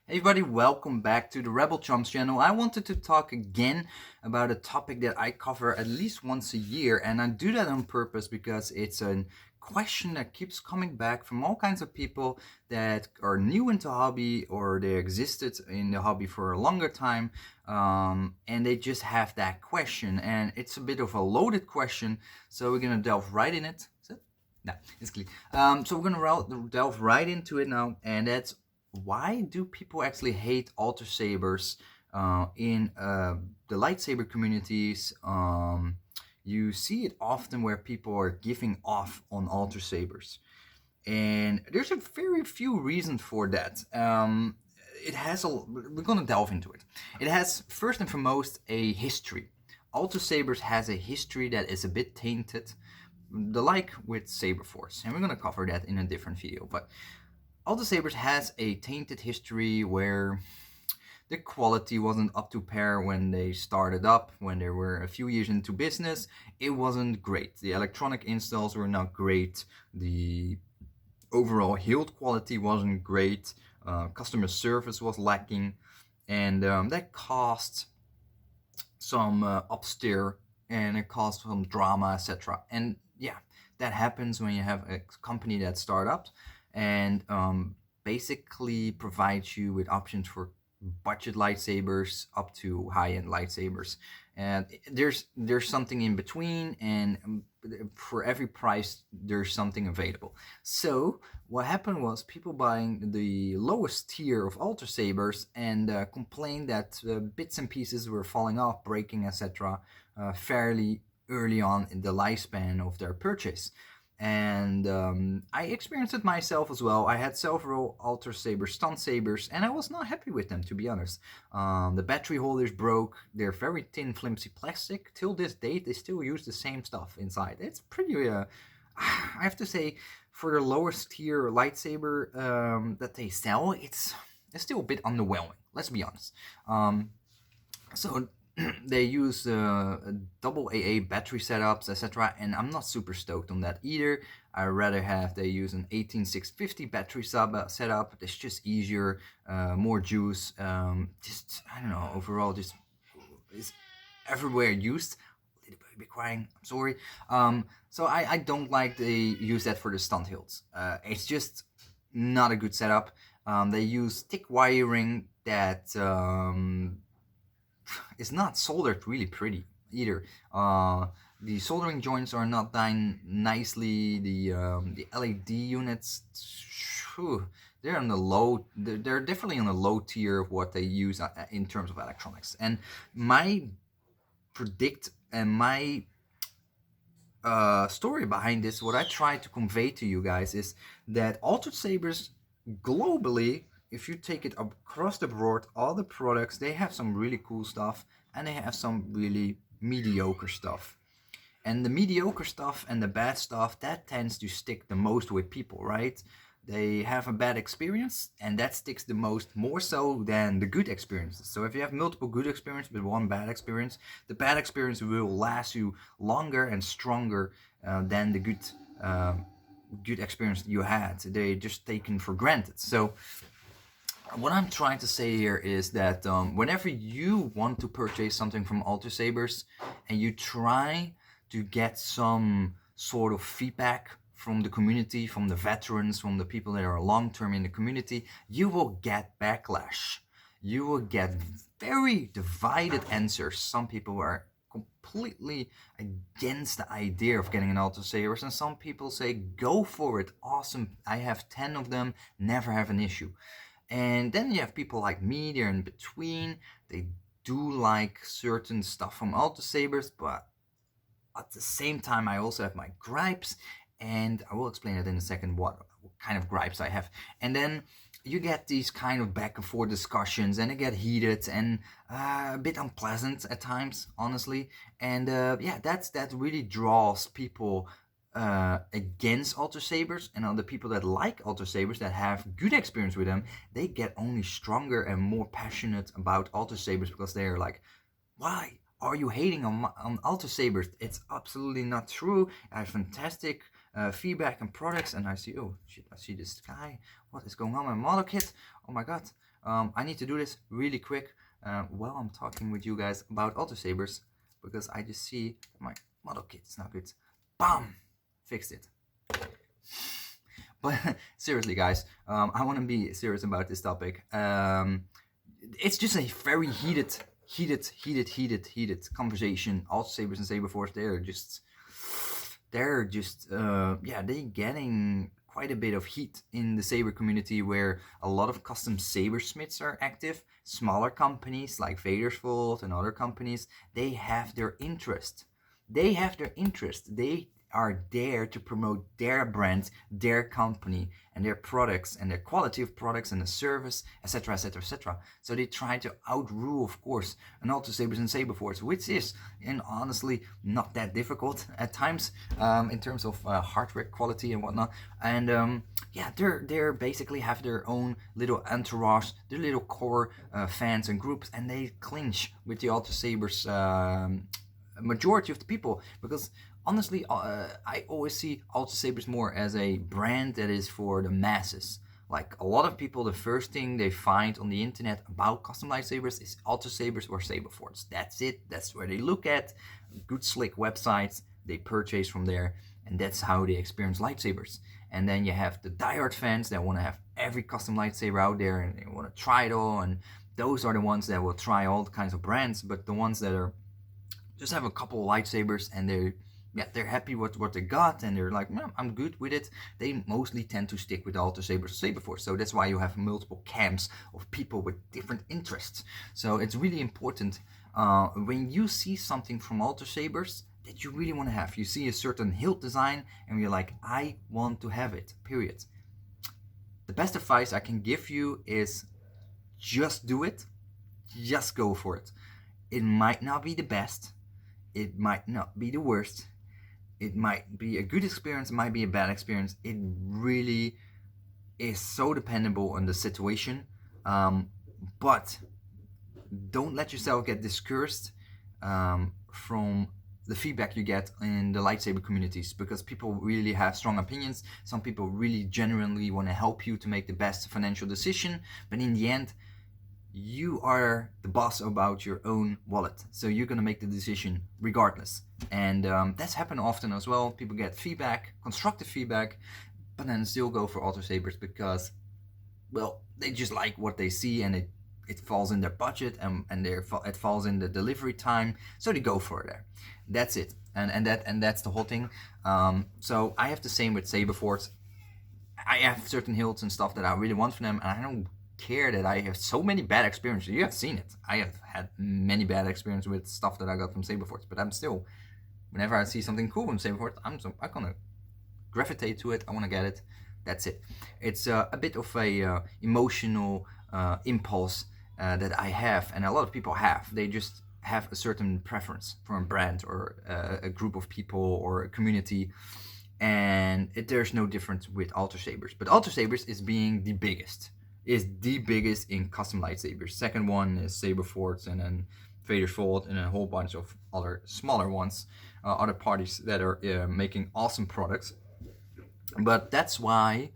Hey everybody, welcome back to the Rebel Chumps channel. I wanted to talk again about a topic that I cover at least once a year, and I do that on purpose because it's a question that keeps coming back from all kinds of people that are new into hobby or they existed in the hobby for a longer time, and they just have that question, and it's a bit of a loaded question, so we're gonna delve right in it. Is it? No, it's clear. So we're gonna delve right into it now, and that's why do people actually hate Ultrasabers in the lightsaber communities? You see it often where people are giving off on Ultrasabers, and there's a very few reasons for that. We're gonna delve into it. It has first and foremost a history. Ultrasabers has a history that is a bit tainted, the like with Saber Force, and we're gonna cover that in a different video. But Ultrasabers has a tainted history where the quality wasn't up to par when they started up, when they were a few years into business. It wasn't great. The electronic installs were not great. The overall build quality wasn't great. Customer service was lacking. And that caused some upsteer and it caused some drama, etc. And yeah, that happens when you have a company that starts up and basically provides you with options for budget lightsabers up to high-end lightsabers, and there's something in between, and for every price there's something available. So what happened was people buying the lowest tier of Ultrasabers and complained that bits and pieces were falling off, breaking, etc., fairly early on in the lifespan of their purchase. And I experienced it myself as well. I had several Ultrasaber stunt sabers, and I was not happy with them, to be honest. The battery holders broke. They're very thin, flimsy plastic. Till this date, they still use the same stuff inside. It's pretty. I have to say, for the lowest tier lightsaber that they sell, it's still a bit underwhelming. Let's be honest. So they use double AA battery setups, etc., and I'm not super stoked on that either. I rather have they use an 18650 battery setup. It's just easier, more juice. Just I don't know. Overall, just is everywhere used. Little baby crying. I'm sorry. So I don't like they use that for the stunt hills. It's just not a good setup. They use thick wiring that is not soldered really pretty either. The soldering joints are not done nicely. The LED units, whew, they're on the low. They're definitely on the low tier of what they use in terms of electronics. And my predict and my story behind this, what I try to convey to you guys is that Altered Sabers globally, if you take it across the board, all the products, they have some really cool stuff and they have some really mediocre stuff. And the mediocre stuff and the bad stuff, that tends to stick the most with people, right? They have a bad experience and that sticks the most, more so than the good experiences. So if you have multiple good experiences but one bad experience, the bad experience will last you longer and stronger than the good experience you had. They just taken for granted. So what I'm trying to say here is that whenever you want to purchase something from Ultrasabers and you try to get some sort of feedback from the community, from the veterans, from the people that are long-term in the community, you will get backlash. You will get very divided answers. Some people are completely against the idea of getting an Ultrasabers, and some people say, go for it, awesome, I have 10 of them, never have an issue. And then you have people like me, they're in between. They do like certain stuff from Ultrasabers, but at the same time, I also have my gripes, and I will explain it in a second what kind of gripes I have. And then you get these kind of back and forth discussions, and they get heated and a bit unpleasant at times, honestly. And yeah, that really draws people against Ultrasabers, and other people that like Ultrasabers, that have good experience with them, they get only stronger and more passionate about Ultrasabers because they're like, why are you hating on Ultrasabers? It's absolutely not true. I have fantastic feedback and products, and I see, oh shit, I see this guy. What is going on with my model kit? Oh my god. I need to do this really quick while I'm talking with you guys about Ultrasabers, because I just see my model kit is not good. Bam! Fixed it. But seriously, guys, I want to be serious about this topic. It's just a very heated conversation. Ultrasabers and Saberforce, they're getting quite a bit of heat in the saber community, where a lot of custom sabersmiths are active. Smaller companies like Vadersfold and other companies, they have their interest. They are there to promote their brand, their company, and their products, and their quality of products, and the service, etc., etc., etc. So they try to outrule, of course, an Ultrasabers and Saberforce, which is, and honestly, not that difficult at times in terms of hardware quality and whatnot. And they're basically have their own little entourage, their little core fans and groups, and they clinch with the Ultrasabers majority of the people, because honestly, I always see Ultrasabers more as a brand that is for the masses. Like a lot of people, the first thing they find on the internet about custom lightsabers is Ultrasabers or Saberforce. That's it. That's where they look at good slick websites. They purchase from there, and that's how they experience lightsabers. And then you have the diehard fans that want to have every custom lightsaber out there, and they want to try it all. And those are the ones that will try all kinds of brands. But the ones that are just have a couple of lightsabers and they're happy with what they got, and they're like, I'm good with it. They mostly tend to stick with Ultrasabers or Saberforce. So that's why you have multiple camps of people with different interests. So it's really important when you see something from Ultrasabers that you really want to have. You see a certain hilt design and you're like, I want to have it, period. The best advice I can give you is just do it. Just go for it. It might not be the best. It might not be the worst. It might be a good experience, it might be a bad experience. It really is so dependable on the situation. But don't let yourself get discouraged from the feedback you get in the lightsaber communities, because people really have strong opinions. Some people really genuinely want to help you to make the best financial decision, but in the end, you are the boss about your own wallet, so you're gonna make the decision regardless. And that's happened often as well. People get feedback, constructive feedback, but then still go for Ultrasabers because, well, they just like what they see, and it falls in their budget, and it falls in the delivery time, so they go for it there. That's it, and that's the whole thing. So I have the same with Saberforce. I have certain hilts and stuff that I really want from them, and I don't care that I have so many bad experiences. You have seen it. I have had many bad experiences with stuff that I got from Saberforce, but I'm still, whenever I see something cool from Saberforce, I'm gonna gravitate to it. I want to get it. That's it. It's a bit of a emotional impulse that I have, and a lot of people have. They just have a certain preference for a brand or a group of people or a community, and there's no difference with Ultrasabers. But Ultrasabers is being the biggest. Is the biggest in custom lightsabers. Second one is Saberforce, and then Vadersfold, and a whole bunch of other smaller ones, other parties that are making awesome products. But that's why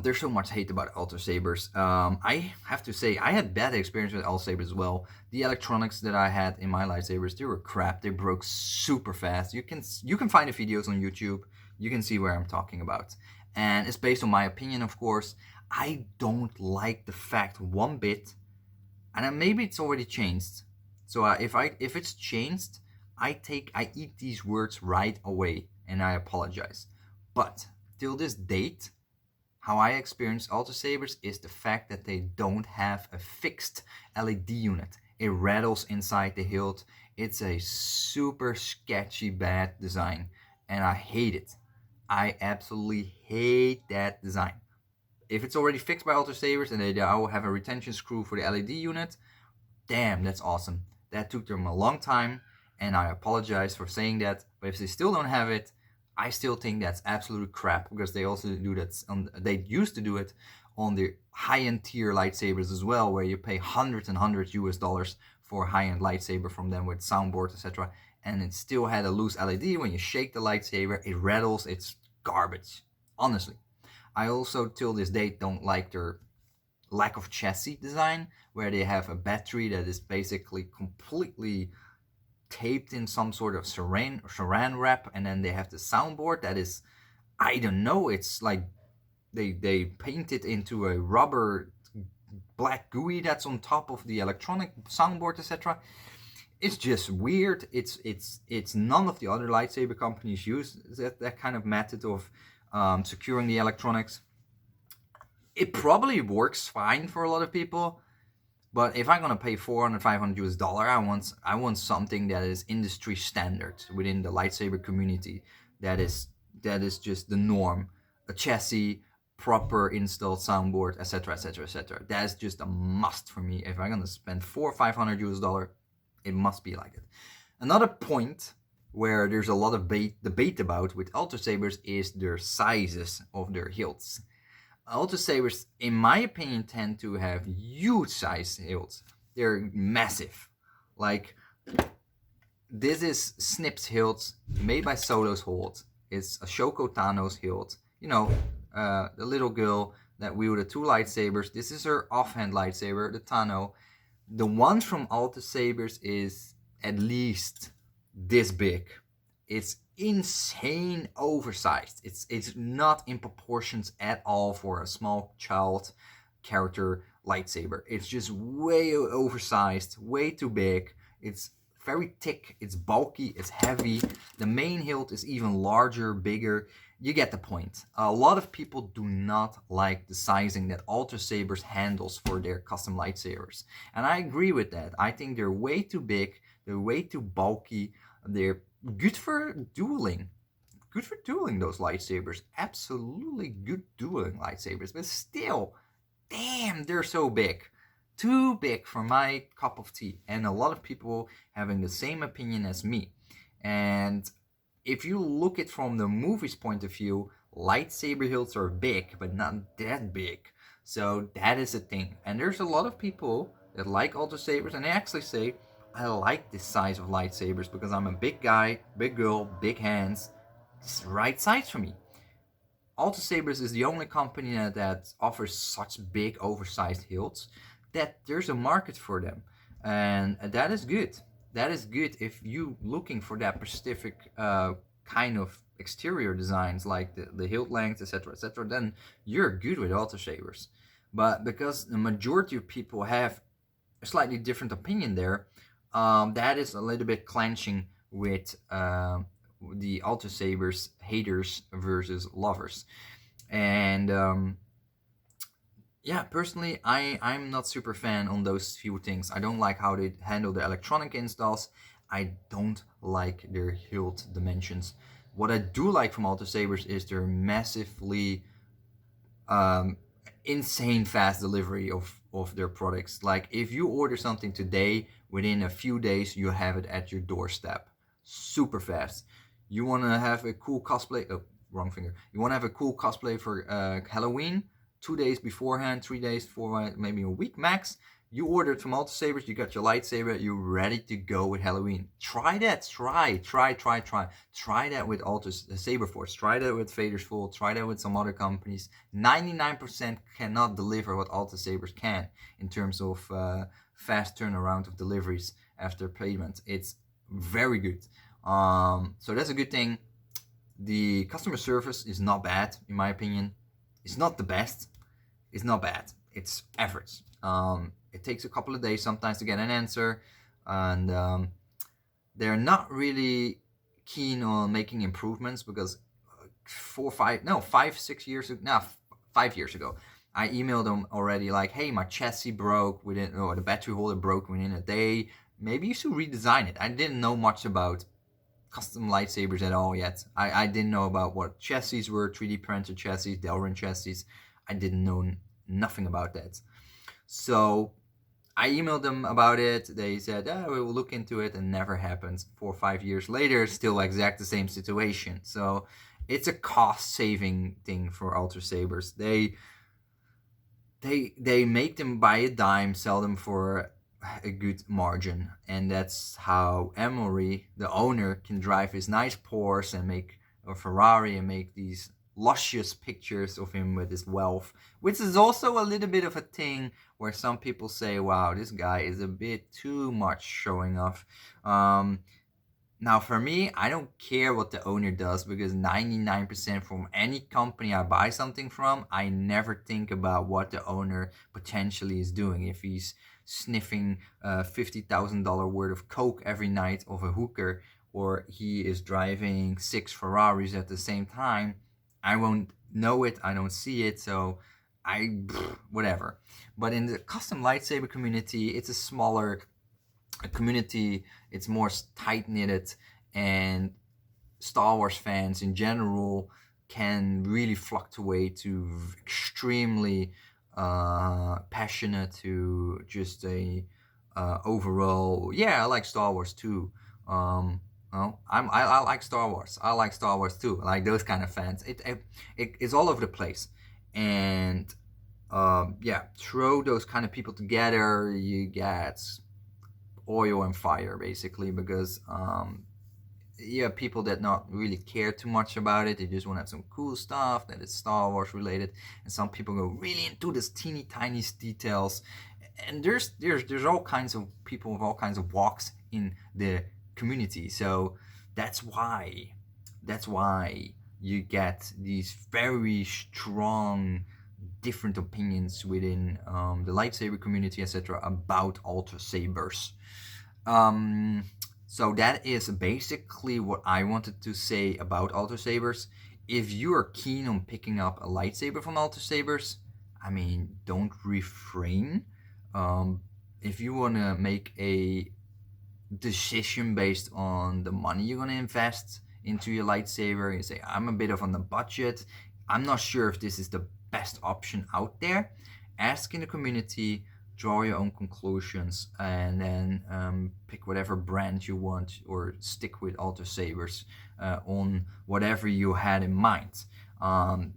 there's so much hate about Ultrasabers. I have to say, I had bad experience with Ultrasabers as well. The electronics that I had in my lightsabers, they were crap. They broke super fast. You can find the videos on YouTube. You can see where I'm talking about. And it's based on my opinion, of course. I don't like the fact one bit, and maybe it's already changed. So if it's changed, I eat these words right away, and I apologize. But till this date, how I experience Ultrasabers is the fact that they don't have a fixed LED unit. It rattles inside the hilt. It's a super sketchy bad design, and I hate it. I absolutely hate that design. If it's already fixed by Ultrasabers and they now have a retention screw for the LED unit, damn, that's awesome. That took them a long time, and I apologize for saying that. But if they still don't have it, I still think that's absolute crap, because they also do that. They used to do it on the high-end tier lightsabers as well, where you pay hundreds and hundreds US dollars for a high-end lightsaber from them with soundboard, etc. And it still had a loose LED. When you shake the lightsaber, it rattles. It's garbage, honestly. I also, till this date, don't like their lack of chassis design, where they have a battery that is basically completely taped in some sort of saran wrap, and then they have the soundboard that is, I don't know, it's like they paint it into a rubber black gooey that's on top of the electronic soundboard, etc. It's just weird. It's none of the other lightsaber companies use that kind of method of securing the electronics. It probably works fine for a lot of people, but if I'm gonna pay $400, $500, I want something that is industry standard within the lightsaber community. That is just the norm. A chassis, proper installed soundboard, etc., etc., etc. That's just a must for me. If I'm gonna spend $400 or $500, it must be like it. Another point where there's a lot of debate about with Ultrasabers is their sizes of their hilts. Ultrasabers, in my opinion, tend to have huge size hilts. They're massive. Like, this is Snip's hilt, made by Solo's hilt. It's Ashoko Tano's hilt. You know, the little girl that wielded two lightsabers. This is her offhand lightsaber, the Tano. The one from Ultrasabers is at least this big. It's insane oversized. It's not in proportions at all for a small child character lightsaber. It's just way oversized, way too big. It's very thick, it's bulky, it's heavy. The main hilt is even larger, bigger. You get the point. A lot of people do not like the sizing that Ultrasabers handles for their custom lightsabers. And I agree with that. I think they're way too big, they're way too bulky, they're good for dueling. Good for dueling, those lightsabers. Absolutely good dueling lightsabers. But still, damn, they're so big. Too big for my cup of tea. And a lot of people having the same opinion as me. And if you look at from the movie's point of view, lightsaber hilts are big, but not that big. So that is a thing. And there's a lot of people that like Ultrasabers, and they actually say, I like this size of lightsabers because I'm a big guy, big girl, big hands. It's the right size for me. Ultrasabers is the only company that offers such big, oversized hilts that there's a market for them. And that is good. That is good if you looking for that specific kind of exterior designs, like the hilt length, etc., then you're good with Ultrasabers. But because the majority of people have a slightly different opinion there, that is a little bit clenching with the Ultrasabers haters versus lovers. And yeah, personally, I'm not super fan on those few things. I don't like how they handle the electronic installs. I don't like their hilt dimensions. What I do like from Ultrasabers is their massively insane fast delivery of their products. Like, if you order something today, within a few days you have it at your doorstep. Super fast. You want to have a cool cosplay, oh, wrong finger. You want to have a cool cosplay for Halloween, 2 days beforehand, 3 days before, maybe a week max. You ordered from Ultrasabers, you got your lightsaber, you're ready to go with Halloween. Try that. Try that with Ultrasaber Force. Try that with Vader's Full. Try that with some other companies. 99% cannot deliver what Ultrasabers can in terms of fast turnaround of deliveries after payment. It's very good. So that's a good thing. The customer service is not bad, in my opinion. It's not the best. It's not bad. It's average. It takes a couple of days sometimes to get an answer, and they're not really keen on making improvements because 5 years ago, I emailed them already like, hey, my chassis broke or the battery holder broke within a day. Maybe you should redesign it. I didn't know much about custom lightsabers at all yet. I didn't know about what chassis were, 3D printed chassis, Delrin chassis. I didn't know nothing about that. So I emailed them about it. They said, we will look into it, and never happened. 4 or 5 years later, still exact the same situation. So it's a cost-saving thing for Ultrasabers. They make them by a dime, sell them for a good margin, and that's how Emory, the owner, can drive his nice Porsche and make a Ferrari and make these luscious pictures of him with his wealth, which is also a little bit of a thing where some people say, wow, this guy is a bit too much showing off. Now, for me, I don't care what the owner does, because 99% from any company I buy something from, I never think about what the owner potentially is doing. If he's sniffing $50,000 worth of coke every night of a hooker, or he is driving 6 Ferraris at the same time, I won't know it, I don't see it, so whatever. But in the custom lightsaber community, it's a smaller community, it's more tight knitted, and Star Wars fans in general can really fluctuate to extremely passionate to just a overall, yeah, I like Star Wars too. Well, I like Star Wars. I like Star Wars too. I like those kind of fans. It's all over the place, and yeah, throw those kind of people together, you get oil and fire basically, because you have people that not really care too much about it. They just want to have some cool stuff that is Star Wars related, and some people go really into this teeny tiny details. And there's all kinds of people with all kinds of walks in the community, so that's why you get these very strong different opinions within the lightsaber community, etc., about Ultrasabers. So that is basically what I wanted to say about Ultrasabers. If you are keen on picking up a lightsaber from Ultrasabers, I mean, don't refrain. If you want to make a decision based on the money you're going to invest into your lightsaber, you say, I'm a bit of on the budget, I'm not sure if this is the best option out there, ask in the community, draw your own conclusions, and then pick whatever brand you want, or stick with Ultrasabers on whatever you had in mind. And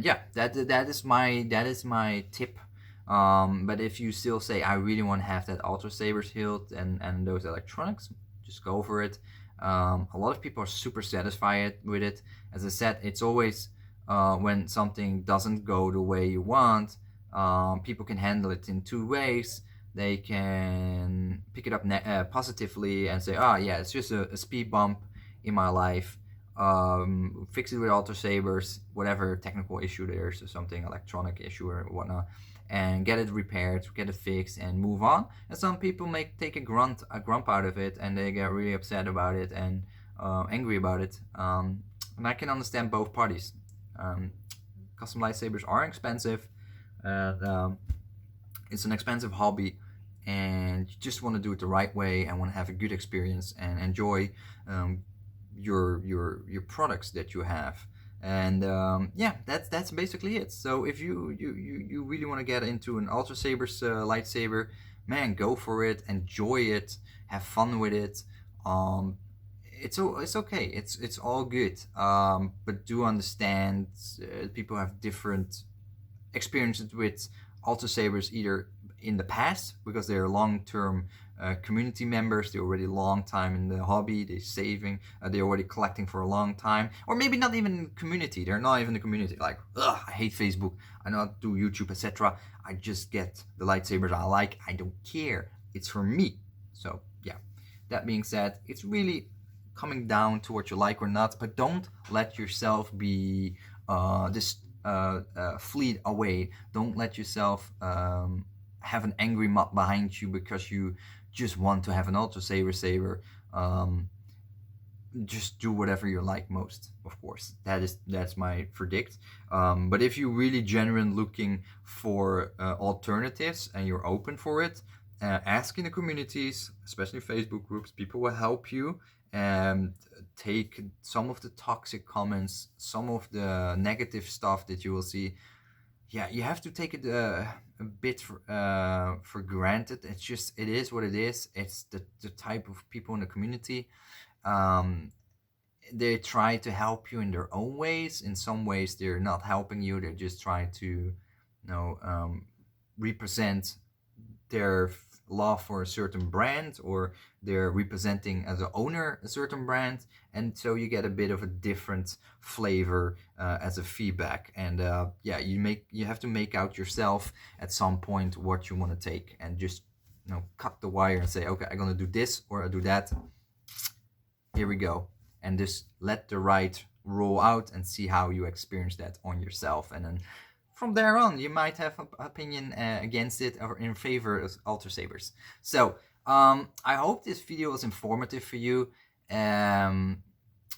yeah, that is my tip. But if you still say, I really want to have that Ultrasabers hilt and those electronics, just go for it. A lot of people are super satisfied with it. As I said, it's always when something doesn't go the way you want, people can handle it in two ways. They can pick it up positively and say, yeah, it's just a speed bump in my life. Fix it with Ultrasabers, whatever technical issue there is, or something, electronic issue or whatnot, and get it repaired, get it fixed, and move on. And some people may take a grump out of it, and they get really upset about it and angry about it. And I can understand both parties. Custom lightsabers are expensive, and it's an expensive hobby, and you just want to do it the right way and want to have a good experience and enjoy your products that you have. And yeah, that's basically it. So if you really want to get into an Ultrasabers lightsaber, man, go for it, enjoy it, have fun with it. It's okay, it's all good, but do understand people have different experiences with Ultrasabers, either in the past because they're long-term community members, they're already long time in the hobby, they're saving, they're already collecting for a long time, or maybe not even community, they're not even the community, like, ugh, I hate Facebook, I don't do YouTube, etc. I just get the lightsabers I like, I don't care, it's for me. So yeah, that being said, it's really coming down to what you like or not, but don't let yourself be fleet away. Don't let yourself have an angry mob behind you because you just want to have an Ultrasaber. Just do whatever you like most, of course. That's my verdict. But if you're really genuine looking for alternatives and you're open for it, ask in the communities, especially Facebook groups. People will help you and take some of the toxic comments, some of the negative stuff that you will see. Yeah, you have to take it a bit for granted. It is what it is. It's the type of people in the community. They try to help you in their own ways. In some ways, they're not helping you. They're just trying to, represent their love for a certain brand, or they're representing as an owner a certain brand, and so you get a bit of a different flavor as a feedback. And yeah, you have to make out yourself at some point what you want to take, and just cut the wire and say, okay, I'm gonna do this or I do that. Here we go, and just let the ride roll out and see how you experience that on yourself. And then from there on, you might have an opinion against it or in favor of Ultrasabers. So I hope this video was informative for you.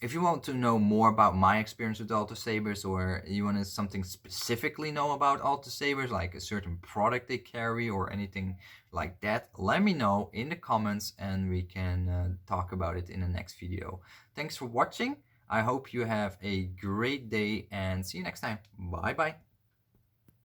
If you want to know more about my experience with Ultrasabers, or you want to something specifically know about Ultrasabers, like a certain product they carry or anything like that, let me know in the comments and we can talk about it in the next video. Thanks for watching. I hope you have a great day and see you next time. Bye bye.